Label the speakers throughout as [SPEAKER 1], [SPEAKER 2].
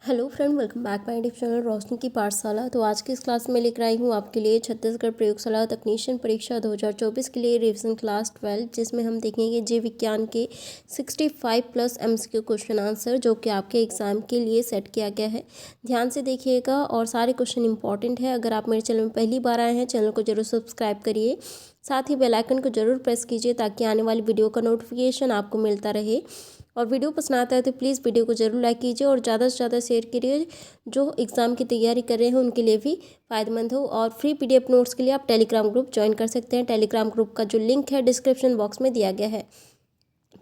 [SPEAKER 1] Hello friend, welcome back my YouTube channel Roshni ki Pathshala. तो आज की इस क्लास में लेकर आई हूँ आपके लिए छत्तीसगढ़ प्रयोगशाला तकनीशियन परीक्षा 2024 के लिए रिवीजन क्लास 12, जिसमें हम देखेंगे जीव विज्ञान के 65+ MCQ क्वेश्चन आंसर, जो कि आपके एग्जाम के लिए सेट किया गया है। ध्यान से देखिएगा और सारे क्वेश्चन इंपॉर्टेंट है। अगर आप मेरे चैनल में पहली बार आए हैं, चैनल को जरूर सब्सक्राइब करिए, साथ ही बेल आइकन को जरूर प्रेस कीजिए ताकि आने वाली वीडियो का नोटिफिकेशन आपको मिलता रहे। और वीडियो पसंद आता है तो प्लीज़ वीडियो को जरूर लाइक कीजिए और ज़्यादा से ज़्यादा शेयर करिए, जो एग्ज़ाम की तैयारी कर रहे हैं उनके लिए भी फ़ायदेमंद हो। और फ्री PDF नोट्स के लिए आप टेलीग्राम ग्रुप ज्वाइन कर सकते हैं। टेलीग्राम ग्रुप का जो लिंक है डिस्क्रिप्शन बॉक्स में दिया गया है।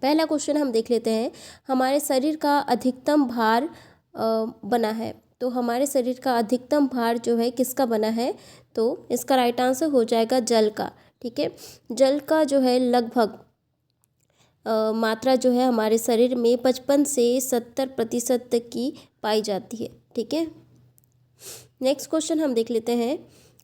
[SPEAKER 1] पहला क्वेश्चन हम देख लेते हैं। हमारे शरीर का अधिकतम भार बना है, तो हमारे शरीर का अधिकतम भार जो है किसका बना है? तो इसका राइट आंसर हो जाएगा जल का। ठीक है, जल का जो है लगभग मात्रा जो है हमारे शरीर में 55 से 70% तक की पाई जाती है। ठीक है, नेक्स्ट क्वेश्चन हम देख लेते हैं।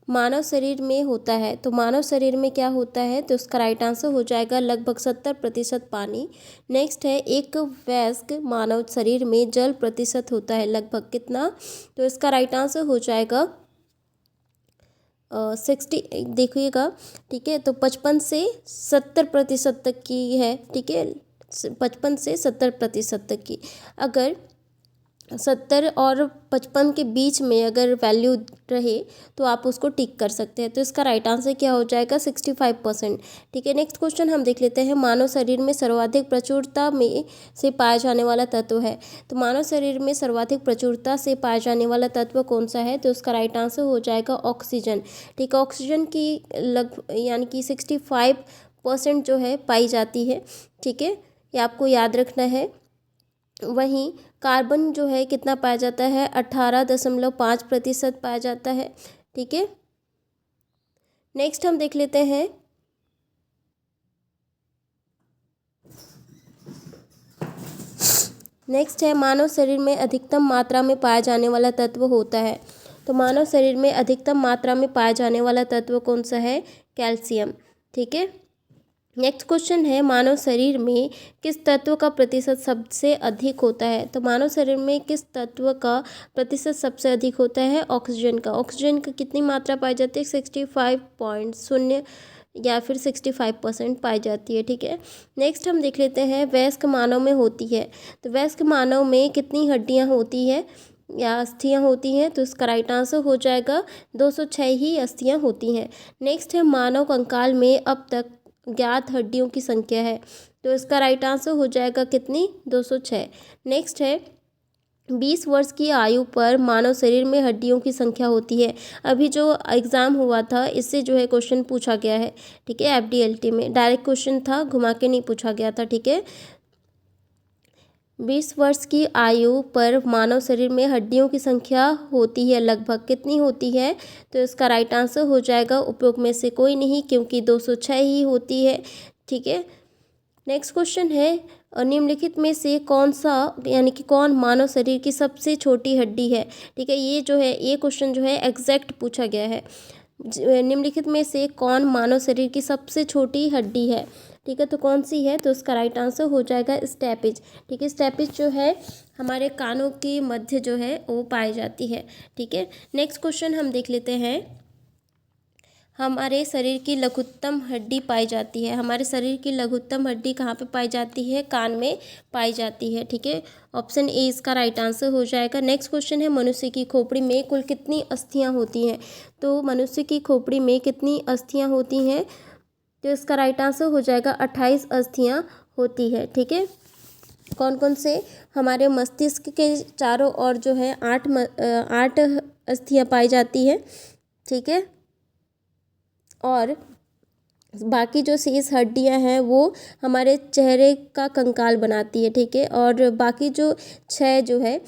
[SPEAKER 1] मानव शरीर में होता है, तो मानव शरीर में क्या होता है? तो उसका राइट आंसर हो जाएगा लगभग 70% पानी। नेक्स्ट है, एक वयस्क मानव शरीर में जल प्रतिशत होता है लगभग कितना? तो इसका राइट आंसर हो जाएगा 60, देखिएगा। ठीक है, तो 55 से 70% तक की है। ठीक है, 55 से 70% तक की। अगर 70 और 55 के बीच में अगर वैल्यू रहे तो आप उसको टिक कर सकते हैं। तो इसका राइट आंसर क्या हो जाएगा? 65%। ठीक है, नेक्स्ट क्वेश्चन हम देख लेते हैं। मानव शरीर में सर्वाधिक प्रचुरता में से पाया जाने वाला तत्व है, तो मानव शरीर में सर्वाधिक प्रचुरता से पाया जाने वाला तत्व कौन सा है? तो उसका राइट आंसर हो जाएगा ऑक्सीजन। ठीक है, ऑक्सीजन की यानी कि 65% जो है पाई जाती है। ठीक है, ये आपको याद रखना है। वहीं कार्बन जो है कितना पाया जाता है? 18.5% पाया जाता है। ठीक है, नेक्स्ट हम देख लेते हैं। नेक्स्ट है, मानव शरीर में अधिकतम मात्रा में पाया जाने वाला तत्व होता है, तो मानव शरीर में अधिकतम मात्रा में पाया जाने वाला तत्व कौन सा है? कैल्शियम। ठीक है, नेक्स्ट क्वेश्चन है, मानव शरीर में किस तत्व का प्रतिशत सबसे अधिक होता है? तो मानव शरीर में किस तत्व का प्रतिशत सबसे अधिक होता है? ऑक्सीजन का। ऑक्सीजन की कितनी मात्रा पाई जाती है? 65.0 या फिर 65% पाई जाती है। ठीक है, नेक्स्ट हम देख लेते हैं, वयस्क मानव में होती है, तो वयस्क मानव में कितनी हड्डियां होती है या अस्थियां होती हैं? तो इसका राइट आंसर हो जाएगा 206 ही अस्थियां होती हैं। नेक्स्ट है, मानव कंकाल में अब तक ज्ञात हड्डियों की संख्या है, तो इसका राइट आंसर हो जाएगा कितनी? 206। नेक्स्ट है, 20 वर्ष की आयु पर मानव शरीर में हड्डियों की संख्या होती है। अभी जो एग्ज़ाम हुआ था इससे जो है क्वेश्चन पूछा गया है। ठीक है, FDLT में डायरेक्ट क्वेश्चन था, घुमा के नहीं पूछा गया था। ठीक है, 20 वर्ष की आयु पर मानव शरीर में हड्डियों की संख्या होती है लगभग कितनी होती है? तो इसका राइट आंसर हो जाएगा उपयोग में से कोई नहीं, क्योंकि 206 ही होती है। ठीक है, नेक्स्ट क्वेश्चन है, निम्नलिखित में से कौन सा यानी कि कौन मानव शरीर की सबसे छोटी हड्डी है? ठीक है, ये जो है ये क्वेश्चन जो है एग्जैक्ट पूछा गया है। निम्नलिखित में से कौन मानव शरीर की सबसे छोटी हड्डी है? ठीक है, तो कौन सी है? तो उसका राइट आंसर हो जाएगा स्टेपिज। ठीक है, स्टेपिज जो है हमारे कानों के मध्य जो है वो पाई जाती है। ठीक है, नेक्स्ट क्वेश्चन हम देख लेते हैं। हमारे शरीर की लघुत्तम हड्डी पाई जाती है, हमारे शरीर की लघुत्तम हड्डी कहाँ पे पाई जाती है? कान में पाई जाती है। ठीक है, ऑप्शन ए इसका राइट आंसर हो जाएगा। नेक्स्ट क्वेश्चन है, मनुष्य की खोपड़ी में कुल कितनी अस्थियां होती हैं? तो मनुष्य की खोपड़ी में कितनी अस्थियां होती हैं? तो इसका राइट आंसर हो जाएगा 28 अस्थियां होती है। ठीक है, कौन कौन से? हमारे मस्तिष्क के चारों ओर जो है 8 अस्थियां पाई जाती है। ठीक है, और बाकी जो शेष हड्डियां हैं वो हमारे चेहरे का कंकाल बनाती है। ठीक है, और बाकी जो 6 जो है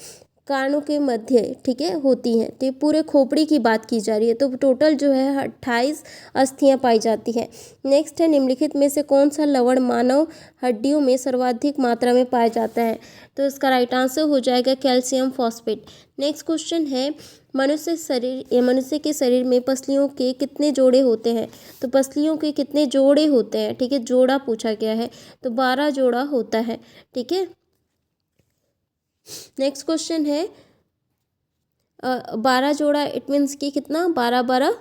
[SPEAKER 1] कानों के मध्य, ठीक है, होती हैं। तो ये पूरे खोपड़ी की बात की जा रही है, तो टोटल जो है 28 अस्थियां पाई जाती हैं। नेक्स्ट है, निम्नलिखित में से कौन सा लवण मानव हड्डियों में सर्वाधिक मात्रा में पाया जाता है? तो इसका राइट आंसर हो जाएगा कैल्शियम फॉस्फेट। नेक्स्ट क्वेश्चन है, मनुष्य के शरीर में पसलियों के कितने जोड़े होते हैं? तो पसलियों के कितने जोड़े होते हैं? ठीक है, जोड़ा पूछा गया है, तो 12 जोड़ा होता है। ठीक है, नेक्स्ट क्वेश्चन है, 12 जोड़ा, इट मीन्स कि कितना, 12 12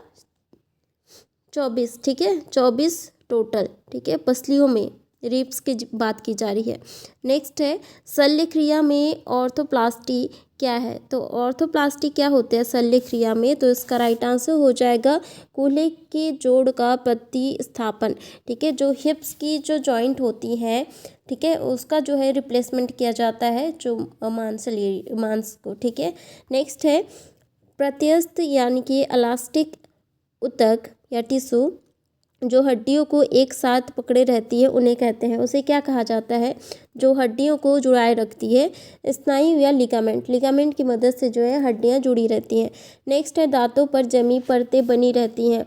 [SPEAKER 1] 24, ठीक है, 24 टोटल, ठीक है, पसलियों में रिब्स की बात की जा रही है। नेक्स्ट है शल्य क्रिया में ऑर्थोप्लास्टी क्या है। तो ऑर्थोप्लास्टी क्या होता है शल्य क्रिया में, तो इसका राइट आंसर हो जाएगा कूल्हे के जोड़ का प्रतिस्थापन, ठीक है, जो हिप्स की जो जॉइंट होती है, ठीक है, उसका जो है रिप्लेसमेंट किया जाता है जो मांस को, ठीक है। नेक्स्ट है प्रत्यस्थ यानी कि इलास्टिक ऊतक या टिश्यू जो हड्डियों को एक साथ पकड़े रहती है उन्हें कहते हैं, उसे क्या कहा जाता है, जो हड्डियों को जुड़ाए रखती है, स्नायु या लिगामेंट, लिगामेंट की मदद से जो है हड्डियां जुड़ी रहती हैं। नेक्स्ट है दांतों पर जमी परतें बनी रहती हैं।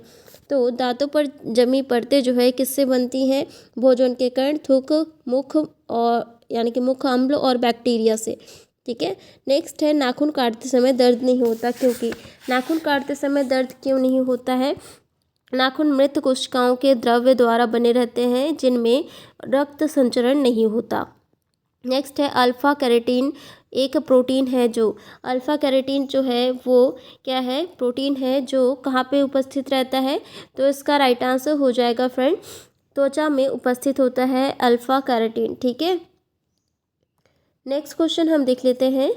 [SPEAKER 1] तो दांतों पर जमी परतें जो है किससे बनती हैं, भोजन के कण, थूक, मुख और यानी कि मुख अम्ल और बैक्टीरिया से, ठीक है। नेक्स्ट है नाखून काटते समय दर्द नहीं होता, क्योंकि नाखून काटते समय दर्द क्यों नहीं होता है, नाखून मृत कोशिकाओं के द्रव्य द्वारा बने रहते हैं जिनमें रक्त संचरण नहीं होता। नेक्स्ट है अल्फा कैरोटीन एक प्रोटीन है, जो अल्फा कैरोटीन जो है वो क्या है, प्रोटीन है जो कहाँ पे उपस्थित रहता है, तो इसका राइट आंसर हो जाएगा फ्रेंड त्वचा में उपस्थित होता है अल्फा कैरोटीन, ठीक है। नेक्स्ट क्वेश्चन हम देख लेते हैं,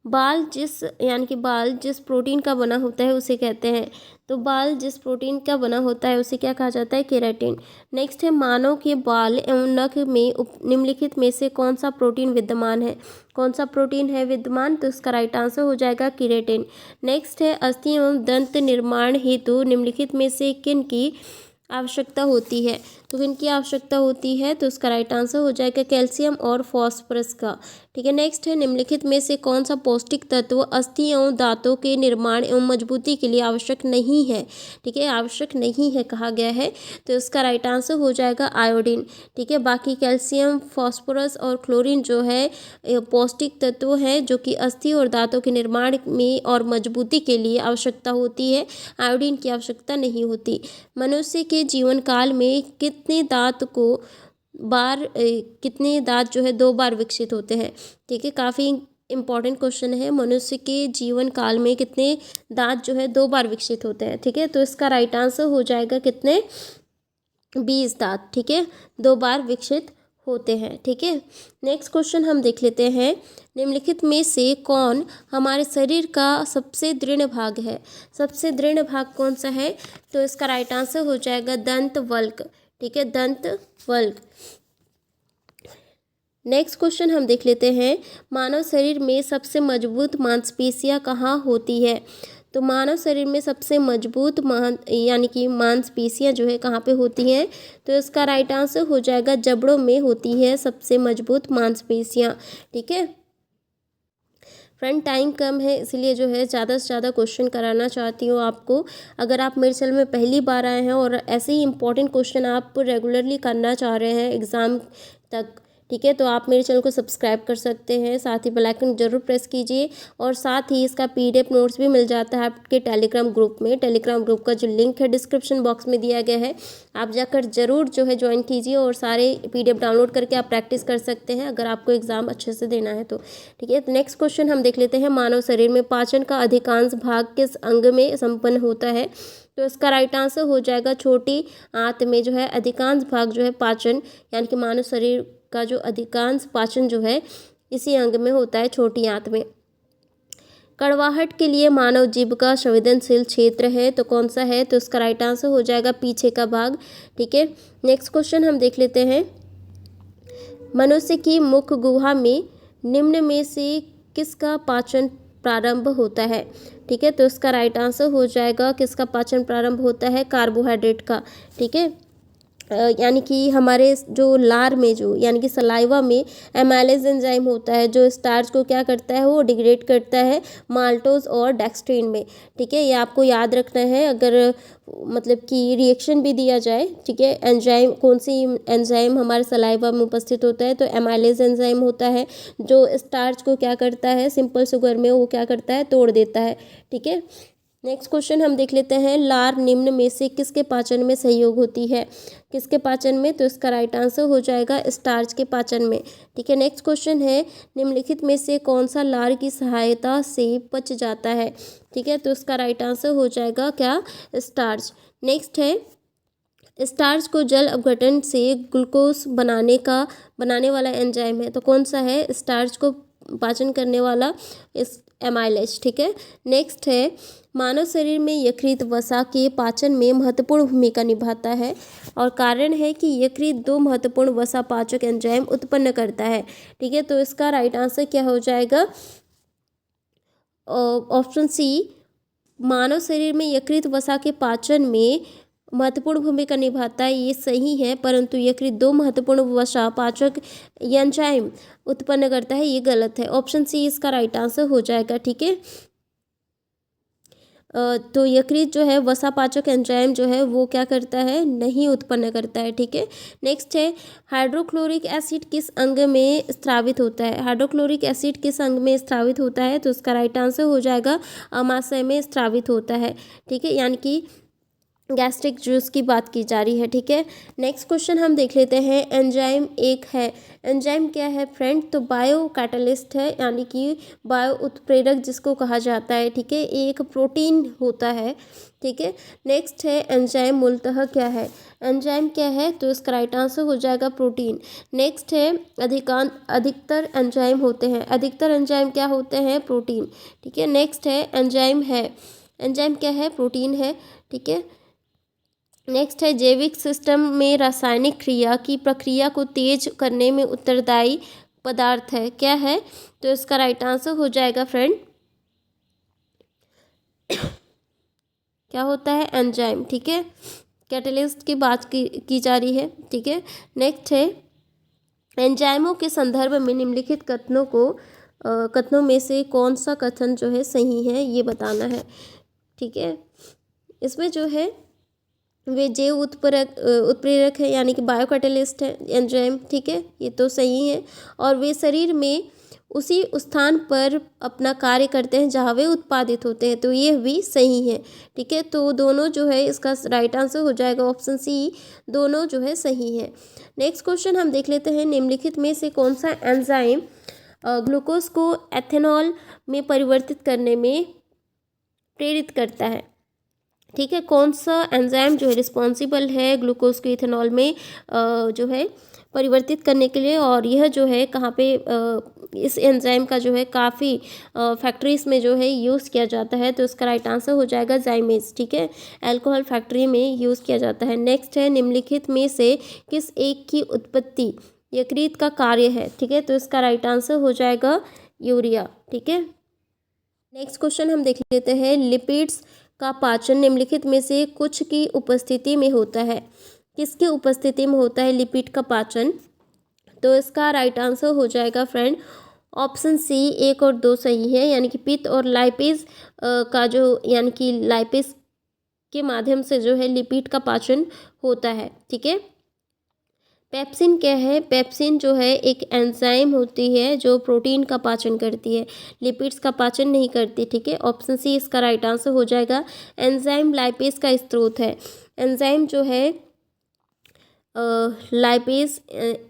[SPEAKER 1] बाल जिस प्रोटीन का बना होता है उसे कहते हैं, तो बाल जिस प्रोटीन का बना होता है उसे क्या कहा जाता है, केराटिन। नेक्स्ट है मानव के बाल एवं नख में निम्नलिखित में से कौन सा प्रोटीन विद्यमान है, कौन सा प्रोटीन है विद्यमान, तो इसका राइट आंसर हो जाएगा केराटिन। नेक्स्ट है अस्थि एवं दंत निर्माण हेतु निम्नलिखित में से किन की आवश्यकता होती है, तो किनकी आवश्यकता होती है, तो इसका राइट आंसर हो जाएगा कैल्शियम और फॉस्फोरस का, ठीक है। नेक्स्ट है निम्नलिखित में से कौन सा पौष्टिक तत्व अस्थि एवं दांतों के निर्माण एवं मजबूती के लिए आवश्यक नहीं है, ठीक है, आवश्यक नहीं है कहा गया है, तो इसका राइट आंसर हो जाएगा आयोडीन, ठीक है। बाकी कैल्शियम, फॉस्फोरस और क्लोरीन जो है पौष्टिक तत्व हैं जो कि अस्थि और दांतों के निर्माण में और मजबूती के लिए आवश्यकता होती है, आयोडीन की आवश्यकता नहीं होती। मनुष्य के जीवन काल में कितने दांत जो है 2 बार विकसित होते हैं, ठीक है, काफ़ी इंपॉर्टेंट क्वेश्चन है, मनुष्य के जीवन काल में कितने दांत जो है 2 बार विकसित होते हैं, ठीक है, तो इसका राइट आंसर हो जाएगा कितने, 20 दांत, ठीक है, 2 बार विकसित होते हैं, ठीक है। नेक्स्ट क्वेश्चन हम देख लेते हैं, निम्नलिखित में से कौन हमारे शरीर का सबसे दृढ़ भाग है, सबसे दृढ़ भाग कौन सा है, तो इसका राइट आंसर हो जाएगा दंत वल्क, ठीक है, दंत वल्क। नेक्स्ट क्वेश्चन हम देख लेते हैं, मानव शरीर में सबसे मजबूत मांसपेशियां कहाँ होती है, तो मानव शरीर में सबसे मजबूत यानी कि मांसपेशियां जो है कहाँ पे होती हैं, तो इसका राइट आंसर हो जाएगा जबड़ों में होती है सबसे मजबूत मांसपेशियां, ठीक है। फ्रेंड टाइम कम है इसलिए जो है ज़्यादा से ज़्यादा क्वेश्चन कराना चाहती हूँ आपको। अगर आप मेरे चैनल में पहली बार आए हैं और ऐसे ही इंपॉर्टेंट क्वेश्चन आप रेगुलरली करना चाह रहे हैं एग्ज़ाम तक, ठीक है, तो आप मेरे चैनल को सब्सक्राइब कर सकते हैं, साथ ही बेल आइकन जरूर प्रेस कीजिए, और साथ ही इसका PDF नोट्स भी मिल जाता है आपके टेलीग्राम ग्रुप में। टेलीग्राम ग्रुप का जो लिंक है डिस्क्रिप्शन बॉक्स में दिया गया है, आप जाकर ज़रूर जो है ज्वाइन कीजिए और सारे PDF डाउनलोड करके आप प्रैक्टिस कर सकते हैं अगर आपको एग्ज़ाम अच्छे से देना है तो, ठीक है। नेक्स्ट क्वेश्चन हम देख लेते हैं, मानव शरीर में पाचन का अधिकांश भाग किस अंग में संपन्न होता है, तो इसका राइट आंसर हो जाएगा छोटी आंत में जो है अधिकांश भाग जो है पाचन यानी कि मानव शरीर का जो अधिकांश पाचन जो है इसी अंग में होता है, छोटी आंत में। कड़वाहट के लिए मानव जीभ का संवेदनशील क्षेत्र है तो कौन सा है, तो इसका राइट आंसर हो जाएगा पीछे का भाग, ठीक है। नेक्स्ट क्वेश्चन हम देख लेते हैं, मनुष्य की मुख गुहा में निम्न में से किसका पाचन प्रारंभ होता है, ठीक है, तो इसका राइट आंसर हो जाएगा किसका पाचन प्रारंभ होता है, कार्बोहाइड्रेट का, ठीक है। यानी कि हमारे जो लार में जो यानी कि सलाइवा में एमाइलेज एंजाइम होता है जो स्टार्च को क्या करता है, वो डिग्रेड करता है माल्टोज और डेक्स्ट्रिन में, ठीक है, ये आपको याद रखना है अगर मतलब कि रिएक्शन भी दिया जाए, ठीक है। एंजाइम कौन सी एंजाइम हमारे सलाइवा में उपस्थित होता है, तो एमाइलेज एंजाइम होता है जो स्टार्च को क्या करता है, सिंपल शुगर में वो क्या करता है, तोड़ देता है, ठीक है। नेक्स्ट क्वेश्चन हम देख लेते हैं, लार निम्न में से किसके पाचन में सहयोग होती है? किसके पाचन में? तो इसका राइट आंसर हो जाएगा स्टार्च के पाचन में। ठीक है, नेक्स्ट क्वेश्चन है, निम्नलिखित में से कौन सा लार की सहायता से पच जाता है? ठीक है, तो इसका राइट आंसर हो जाएगा क्या? स्टार्च। नेक्स्ट है, स्टार्च को जल अपघटन से ग्लूकोज बनाने वाला एंजाइम है, तो कौन सा है? स्टार्च को पाचन करने वाला इस एमाइलेज। ठीक है, नेक्स्ट है, मानव शरीर में यकृत वसा के पाचन में महत्वपूर्ण भूमिका निभाता है और कारण है कि यकृत दो महत्वपूर्ण वसा पाचक एंजाइम उत्पन्न करता है। ठीक है, तो इसका राइट आंसर क्या हो जाएगा? ऑप्शन सी, मानव शरीर में यकृत वसा के पाचन में महत्वपूर्ण भूमिका निभाता है, ये सही है, परंतु यकृत दो महत्वपूर्ण वसा पाचक एंजाइम उत्पन्न करता है, ये गलत है। ऑप्शन सी इसका राइट आंसर हो जाएगा। ठीक है, तो यकृत जो है वसापाचक एंजाइम जो है वो क्या करता है? नहीं उत्पन्न करता है। ठीक है, नेक्स्ट है, हाइड्रोक्लोरिक एसिड किस अंग में स्रावित होता है? हाइड्रोक्लोरिक एसिड किस अंग में स्रावित होता है? तो इसका राइट आंसर हो जाएगा अमाशय में स्रावित होता है। ठीक है, यानी कि गैस्ट्रिक जूस की बात की जा रही है। ठीक है, नेक्स्ट क्वेश्चन हम देख लेते हैं, एंजाइम एक है, एंजाइम क्या है फ्रेंड? तो बायो कैटलिस्ट है, यानी कि बायो उत्प्रेरक जिसको कहा जाता है। ठीक है, एक प्रोटीन होता है। ठीक है, नेक्स्ट है, एंजाइम मूलतः क्या है? एंजाइम क्या है? तो इसका राइट आंसर हो जाएगा प्रोटीन। नेक्स्ट है, अधिकतर एंजाइम होते हैं, अधिकतर एंजाइम क्या होते हैं? प्रोटीन। ठीक है, नेक्स्ट है, एंजाइम है, एंजाइम क्या है? प्रोटीन है। ठीक है, नेक्स्ट है, जैविक सिस्टम में रासायनिक क्रिया की प्रक्रिया को तेज करने में उत्तरदायी पदार्थ है, क्या है? तो इसका राइट आंसर हो जाएगा फ्रेंड क्या होता है? एंजाइम। ठीक है, कैटलिस्ट की बात की जा रही है। ठीक है, नेक्स्ट है, एंजाइमों के संदर्भ में निम्नलिखित कथनों में से कौन सा कथन जो है सही है, ये बताना है। ठीक है, इसमें जो है वे जैव उत्प्रेरक है, यानी कि बायो कैटलिस्ट है एंजाइम। ठीक है, ये तो सही है, और वे शरीर में उसी स्थान पर अपना कार्य करते हैं जहाँ वे उत्पादित होते हैं, तो ये भी सही है। ठीक है, तो दोनों जो है इसका राइट आंसर हो जाएगा ऑप्शन सी, दोनों जो है सही है। नेक्स्ट क्वेश्चन हम देख लेते हैं, निम्नलिखित में से कौन सा एंजाइम ग्लूकोज को एथेनॉल में परिवर्तित करने में प्रेरित करता है? ठीक है, कौन सा एंजाइम जो है रिस्पॉन्सिबल है ग्लूकोज को इथेनॉल में जो है परिवर्तित करने के लिए, और यह जो है कहाँ पे इस एंजाइम का जो है काफ़ी फैक्ट्रीज में जो है यूज़ किया जाता है, तो इसका राइट आंसर हो जाएगा जाइमेज। ठीक है, अल्कोहल फैक्ट्री में यूज़ किया जाता है। नेक्स्ट है, निम्नलिखित में से किस एक की उत्पत्ति यकृत का कार्य है? ठीक है, तो इसका राइट आंसर हो जाएगा यूरिया। ठीक है, नेक्स्ट क्वेश्चन हम देख लेते हैं, लिपिड्स का पाचन निम्नलिखित में से कुछ की उपस्थिति में होता है? किसकी उपस्थिति में होता है लिपिड का पाचन? तो इसका राइट आंसर हो जाएगा फ्रेंड ऑप्शन सी, 1 और 2 सही है, यानी कि पित्त और लाइपेज का जो, यानी कि लाइपेज के माध्यम से जो है लिपिड का पाचन होता है। ठीक है, पेप्सिन क्या है? पेप्सिन जो है एक एंजाइम होती है जो प्रोटीन का पाचन करती है, लिपिड्स का पाचन नहीं करती। ठीक है, ऑप्शन सी इसका राइट आंसर हो जाएगा। एंजाइम लाइपेज का स्रोत है, एंजाइम जो है लाइपेज,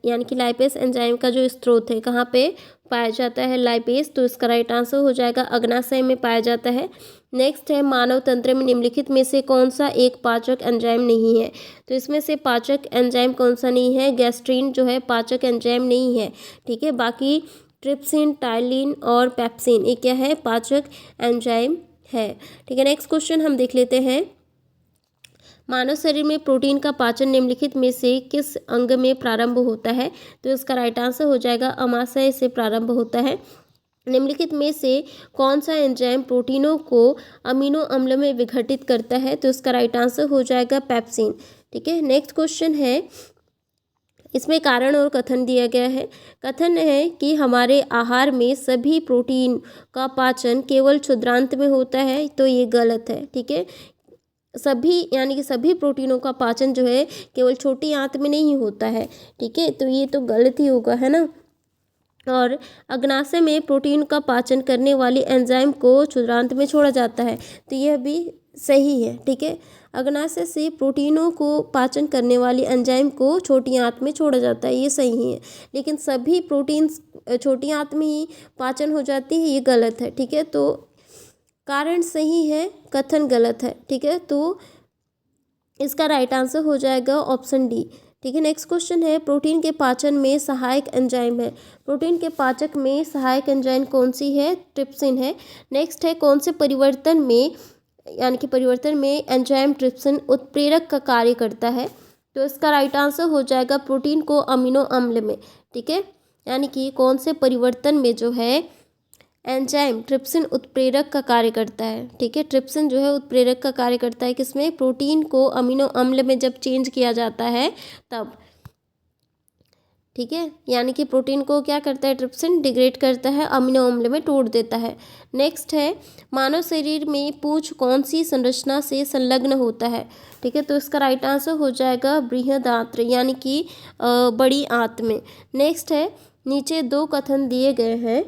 [SPEAKER 1] यानी कि लाइपेज एंजाइम का जो स्रोत है, कहाँ पे पाया जाता है लाइपेज? तो इसका राइट आंसर हो जाएगा अग्नाशय में पाया जाता है। नेक्स्ट है, मानव तंत्र में निम्नलिखित में से कौन सा एक पाचक एंजाइम नहीं है? तो इसमें से पाचक एंजाइम कौन सा नहीं है? गैस्ट्रीन जो है पाचक एंजाइम नहीं है। ठीक है, बाकी ट्रिप्सिन, टाइलिन और पेप्सिन ये क्या है? पाचक एंजाइम है। ठीक है, नेक्स्ट क्वेश्चन हम देख लेते हैं, मानव शरीर में प्रोटीन का पाचन निम्नलिखित में से किस अंग में प्रारंभ होता है? तो इसका राइट आंसर हो जाएगा अमाशय से प्रारंभ होता है। निम्नलिखित में से कौन सा एंजाइम प्रोटीनों को अमीनो अम्ल में विघटित करता है? तो इसका राइट आंसर हो जाएगा पेप्सिन। ठीक है, नेक्स्ट क्वेश्चन है, इसमें कारण और कथन दिया गया है। कथन है कि हमारे आहार में सभी प्रोटीन का पाचन केवल क्षुद्रांत में होता है, तो ये गलत है। ठीक है, सभी, यानी कि सभी प्रोटीनों का पाचन जो है केवल छोटी आंत में नहीं होता है। ठीक है, तो ये तो गलत ही होगा, है ना। और अग्नाशय में प्रोटीन का पाचन करने वाली एंजाइम को क्षुद्रांत में छोड़ा जाता है। तो यह भी सही है, ठीक है। अग्नाशय से प्रोटीनों को पाचन करने वाली एंजाइम को छोटी आंत में छोड़ा जाता है, ये सही है। लेकिन सभी प्रोटीन्स छोटी आंत में ही पाचन हो जाती है, ये गलत है, ठीक है। तो कारण सही है, कथन गलत है, ठीक है। तो इसका राइट आंसर हो जाएगा ऑप्शन डी, ठीक है। नेक्स्ट क्वेश्चन है, प्रोटीन के पाचन में सहायक एंजाइम है। प्रोटीन के पाचक में सहायक एंजाइम कौन सी है? ट्रिप्सिन है। नेक्स्ट है, कौन से परिवर्तन में यानी कि परिवर्तन में एंजाइम ट्रिप्सिन उत्प्रेरक का कार्य करता है? तो इसका राइट आंसर हो जाएगा प्रोटीन को अमीनो अम्ल में, ठीक है। यानी कि कौन से परिवर्तन में जो है एंजाइम ट्रिप्सिन उत्प्रेरक का कार्य करता है, ठीक है। ट्रिप्सिन जो है उत्प्रेरक का कार्य करता है किसमें? प्रोटीन को अमीनो अम्ल में जब चेंज किया जाता है तब, ठीक है। यानी कि प्रोटीन को क्या करता है? ट्रिप्सिन डिग्रेड करता है, अमीनो अम्ल में तोड़ देता है। नेक्स्ट है, मानव शरीर में पूंछ कौन सी संरचना से संलग्न होता है? ठीक है, तो इसका राइट आंसर हो जाएगा बृहदात्र यानी कि बड़ी आंत में। नेक्स्ट है, नीचे दो कथन दिए गए हैं,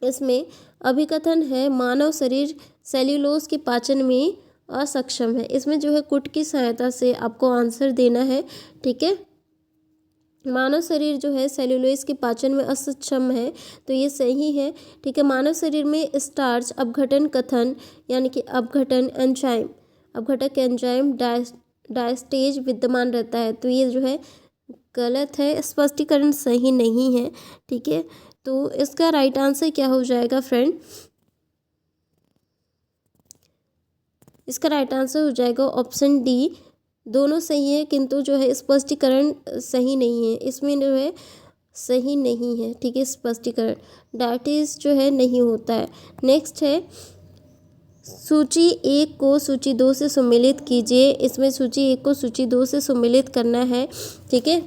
[SPEAKER 1] इसमें अभिकथन है मानव शरीर सेल्यूलोज के पाचन में असक्षम है। इसमें जो है कुट की सहायता से आपको आंसर देना है, ठीक है। मानव शरीर जो है सेल्यूलोज के पाचन में असक्षम है, तो ये सही है, ठीक है। मानव शरीर में स्टार्च अपघटन कथन यानी कि अपघटन एंजाइम अपघटक एंजाइम डायस्टेज विद्यमान रहता है, तो ये जो है गलत है, स्पष्टीकरण सही नहीं है, ठीक है। तो इसका राइट आंसर क्या हो जाएगा फ्रेंड? इसका राइट आंसर हो जाएगा ऑप्शन डी। दोनों सही है किंतु जो है स्पष्टीकरण सही नहीं है, इसमें जो है सही नहीं है, ठीक है। स्पष्टीकरण डायटेज जो है नहीं होता है। नेक्स्ट है, सूची 1 को सूची 2 से सम्मिलित कीजिए। इसमें सूची 1 को सूची 2 से सम्मिलित करना है, ठीक है।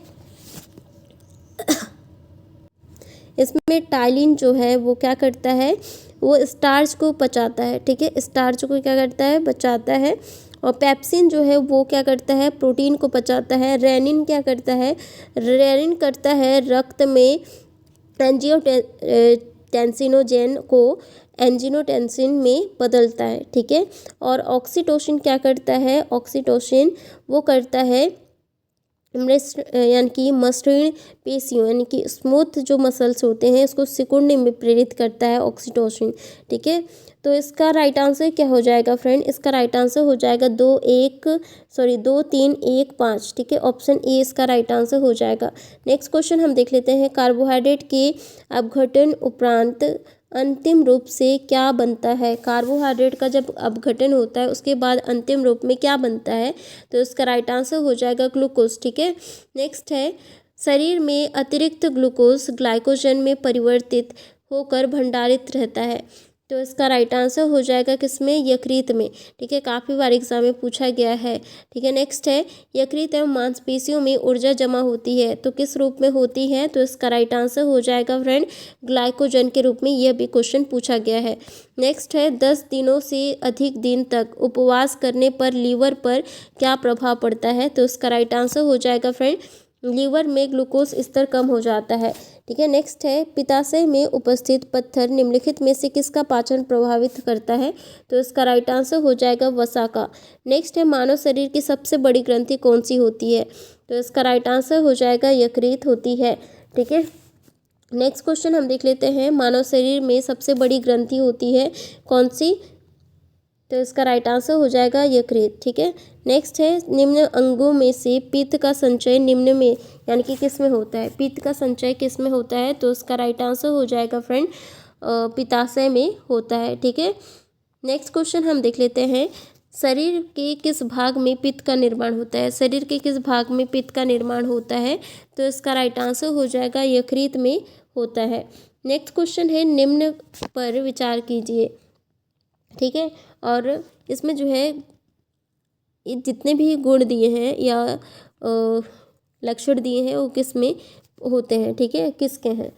[SPEAKER 1] इसमें टाइलिन जो है वो क्या करता है? वो स्टार्च को पचाता है, ठीक है। स्टार्च को क्या करता है? पचाता है। और पेप्सिन जो है वो क्या करता है? प्रोटीन को पचाता है। रेनिन क्या करता है? रेनिन करता है रक्त में एंजियोटेंसिनोजेन को एंजियोटेंसिन में बदलता है, ठीक है। और ऑक्सीटोसिन क्या करता है? ऑक्सीटोसिन वो करता है यानी कि मसृण पेशियों यानी कि स्मूथ जो मसल्स होते हैं इसको सिकुड़ने में प्रेरित करता है ऑक्सीटोसिन, ठीक है। तो इसका राइट आंसर क्या हो जाएगा फ्रेंड? इसका राइट आंसर हो जाएगा 2 3 1 5, ठीक है। ऑप्शन ए इसका राइट आंसर हो जाएगा। नेक्स्ट क्वेश्चन हम देख लेते हैं, कार्बोहाइड्रेट के अपघटन उपरांत अंतिम रूप से क्या बनता है? कार्बोहाइड्रेट का जब अपघटन होता है उसके बाद अंतिम रूप में क्या बनता है? तो इसका राइट आंसर हो जाएगा ग्लूकोज, ठीक है। नेक्स्ट है, शरीर में अतिरिक्त ग्लूकोज ग्लाइकोजन में परिवर्तित होकर भंडारित रहता है, तो इसका राइट आंसर हो जाएगा किसमें? यकृत में, ठीक है। काफ़ी बार एग्जाम में पूछा गया है, ठीक है। नेक्स्ट है, यकृत एवं मांसपेशियों में ऊर्जा जमा होती है तो किस रूप में होती है? तो इसका राइट आंसर हो जाएगा फ्रेंड ग्लाइकोजन के रूप में, यह भी क्वेश्चन पूछा गया है। नेक्स्ट है, 10 दिनों से अधिक दिन तक उपवास करने पर लीवर पर क्या प्रभाव पड़ता है? तो इसका राइट आंसर हो जाएगा फ्रेंड लीवर में ग्लूकोज स्तर कम हो जाता है, ठीक है। नेक्स्ट है, पित्ताशय में उपस्थित पत्थर निम्नलिखित में से किसका पाचन प्रभावित करता है? तो इसका राइट आंसर हो जाएगा वसा का। नेक्स्ट है, मानव शरीर की सबसे बड़ी ग्रंथि कौन सी होती है? तो इसका राइट आंसर हो जाएगा यकृत होती है, ठीक है। नेक्स्ट क्वेश्चन हम देख लेते हैं, मानव शरीर में सबसे बड़ी ग्रंथि होती है कौन सी? तो इसका राइट आंसर हो जाएगा यकृत, ठीक है। नेक्स्ट है, निम्न अंगों में से पित्त का संचय निम्न में यानी कि किस में होता है? पित्त का संचय किस में होता है? तो इसका राइट आंसर हो जाएगा फ्रेंड पित्ताशय में होता है, ठीक है। नेक्स्ट क्वेश्चन हम देख लेते हैं, शरीर के किस भाग में पित्त का निर्माण होता है? शरीर के किस भाग में पित्त का निर्माण होता है? तो इसका राइट आंसर हो जाएगा यकृत में होता है। नेक्स्ट क्वेश्चन है, निम्न पर विचार कीजिए, ठीक है। और इसमें जो है जितने भी गुण दिए हैं या लक्षण दिए हैं वो किस में होते हैं, ठीक है, किसके हैं?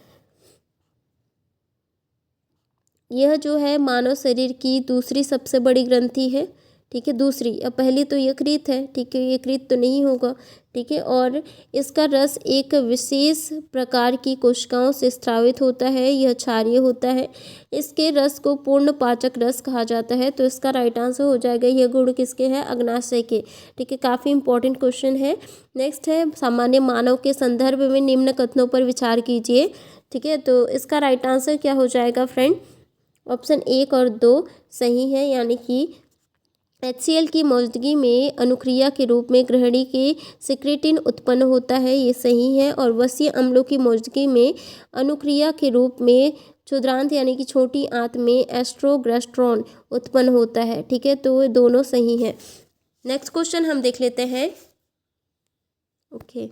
[SPEAKER 1] यह जो है मानव शरीर की दूसरी सबसे बड़ी ग्रंथि है, ठीक है। दूसरी, अब पहली तो यकृत है, ठीक है, यकृत तो नहीं होगा, ठीक है। और इसका रस एक विशेष प्रकार की कोशिकाओं से स्रावित होता है, यह क्षारीय होता है। इसके रस को पूर्ण पाचक रस कहा जाता है। तो इसका राइट आंसर हो जाएगा, यह गुण किसके हैं, अग्नाशय के, ठीक है। काफ़ी इंपॉर्टेंट क्वेश्चन है। नेक्स्ट है, सामान्य मानव के संदर्भ में निम्न कथनों पर विचार कीजिए, ठीक है। तो इसका राइट आंसर क्या हो जाएगा फ्रेंड, ऑप्शन 1 और 2 सही है, यानी कि HCl की मौजूदगी में अनुक्रिया के रूप में ग्रहणी के सिक्रेटिन उत्पन्न होता है, ये सही है। और वसीय अम्लों की मौजूदगी में अनुक्रिया के रूप में क्षुद्रांत यानी कि छोटी आंत में एस्ट्रोग्रेस्ट्रॉन उत्पन्न होता है, ठीक है। तो ये दोनों सही हैं। नेक्स्ट क्वेश्चन हम देख लेते हैं। ओके,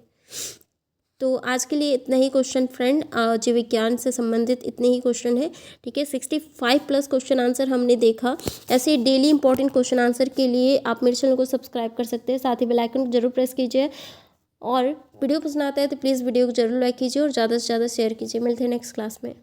[SPEAKER 1] तो आज के लिए इतना ही क्वेश्चन फ्रेंड, जीव विज्ञान से संबंधित इतने ही क्वेश्चन है, ठीक है। 65+ क्वेश्चन आंसर हमने देखा। ऐसे डेली इंपॉर्टेंट क्वेश्चन आंसर के लिए आप मेरे चैनल को सब्सक्राइब कर सकते हैं, साथ ही बेल आइकन को जरूर प्रेस कीजिए। और वीडियो पसंद आता है तो प्लीज़ वीडियो को जरूर लाइक कीजिए और ज़्यादा से ज़्यादा शेयर कीजिए। मिलते हैं नेक्स्ट क्लास में।